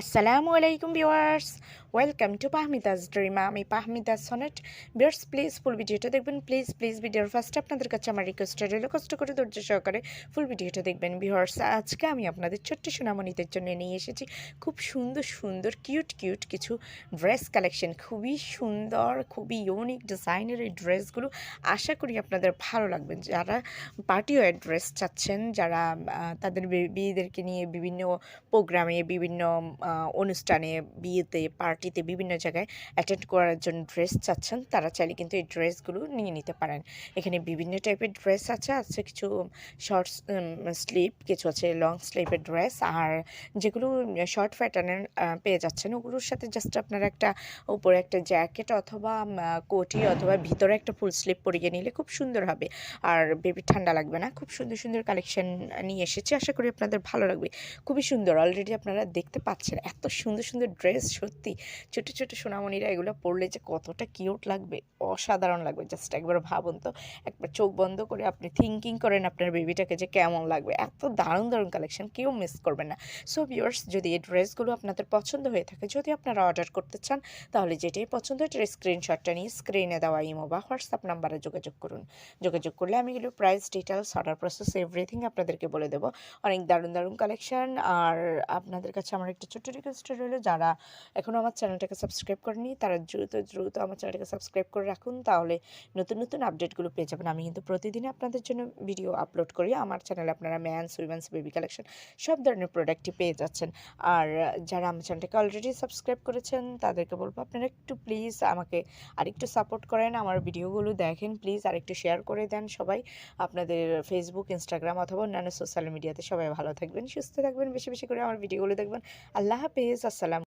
আসসালামু আলাইকুম viewers, welcome to পাহমিদাস dream. আমি পাহমিদা সনেট। ভিউয়ার্স, প্লিজ ফুল ভিডিওটা দেখবেন। প্লিজ ভিডিওর ফার্স্টে আপনাদের কাছে আমার রিকোয়েস্ট রইল, কষ্ট করে ধৈর্য সহকারে ফুল ভিডিওটা দেখবেন। ভিউয়ার্স, আজকে আমি আপনাদের ছোট্ট সোনামণিদের জন্য নিয়ে এসেছি খুব সুন্দর সুন্দর কিউট কিছু ড্রেস কালেকশন। খুবই সুন্দর, খুবই ইউনিক ডিজাইনের এই ড্রেসগুলো আশা করি আপনাদের ভালো লাগবে। যারা পার্টি ওয়্যার ড্রেস চাচ্ছেন, যারা তাদের বেবিদেরকে নিয়ে বিভিন্ন প্রোগ্রামে, বিভিন্ন অনুষ্ঠানে, বিয়েতে, পার্টিতে, বিভিন্ন জায়গায় অ্যাটেন্ড করার জন্য ড্রেস চাচ্ছেন, তারা চাইলে কিন্তু এই ড্রেসগুলো নিয়ে নিতে পারেন। এখানে বিভিন্ন টাইপের ড্রেস আছে কিছু শর্ট স্লিভ, কিছু আছে লং স্লিভের ড্রেস, আর যেগুলো শর্ট প্যাটার্নের পেয়ে যাচ্ছেন, ওগুলোর সাথে জাস্ট আপনারা একটা উপরে একটা জ্যাকেট অথবা কোটি অথবা ভিতরে একটা ফুল স্লিভ পরিয়ে নিলে খুব সুন্দর হবে, আর বেবি ঠান্ডা লাগবে না। খুব সুন্দর সুন্দর কালেকশন নিয়ে এসেছি, আশা করি আপনাদের ভালো লাগবে। খুবই সুন্দর, অলরেডি আপনারা দেখতে পাচ্ছেন এত সুন্দর সুন্দর ড্রেস। সত্যি ছোট ছোট সোনামণিরা এগুলো পরলে যে কতটা কিউট লাগবে, অসাধারণ লাগবে। জাস্ট একবার ভাবুন তো, একবার চোখ বন্ধ করে আপনি থিঙ্কিং করেন আপনার বেবিটাকে যে কেমন লাগবে। এত দারুণ দারুণ কালেকশন, কেউ মিস করবেন না। সো ভিউয়ার্স, যদি এই ড্রেসগুলো আপনাদের পছন্দ হয়ে থাকে, যদি আপনারা অর্ডার করতে চান, তাহলে যেটাই পছন্দ এটার স্ক্রিনশটটা নিয়ে স্ক্রিনে দেওয়া ইমো বা হোয়াটসঅ্যাপ নাম্বারে যোগাযোগ করুন। যোগাযোগ করলে আমি এগুলো price, details, order process everything আপনাদেরকে বলে দেবো। অনেক দারুণ দারুণ কালেকশন। আর আপনাদের কাছে আমার একটা ছোট্ট রিকোয়েস্ট রইল, যারা এখনও আমার চ্যানেলটাকে সাবস্ক্রাইব করেনি, তারা দ্রুত আমার চ্যানেলটাকে সাবস্ক্রাইব করে রাখুন, তাহলে নতুন নতুন আপডেটগুলো পেয়ে যাবেন। আমি কিন্তু প্রতিদিনই আপনাদের জন্য ভিডিও আপলোড করি আমার চ্যানেলে। আপনারা ম্যানস, উইমেন্স, বেবি কালেকশন সব ধরনের প্রোডাক্টই পেয়ে যাচ্ছেন। আর যারা আমার চ্যানেলটাকে অলরেডি সাবস্ক্রাইব করেছেন, তাদেরকে বলবো আপনারা একটু প্লিজ আমাকে আরেকটু সাপোর্ট করেন, আমার ভিডিওগুলো দেখেন প্লিজ, আরেকটু শেয়ার করে দেন সবাই আপনাদের ফেসবুক, ইনস্টাগ্রাম অথবা অন্যান্য সোশ্যাল মিডিয়াতে। সবাই ভালো থাকবেন, সুস্থ থাকবেন, বেশি বেশি করে আমার ভিডিওগুলো দেখবেন। আল্লাহ হাফেজ, আসসালাম।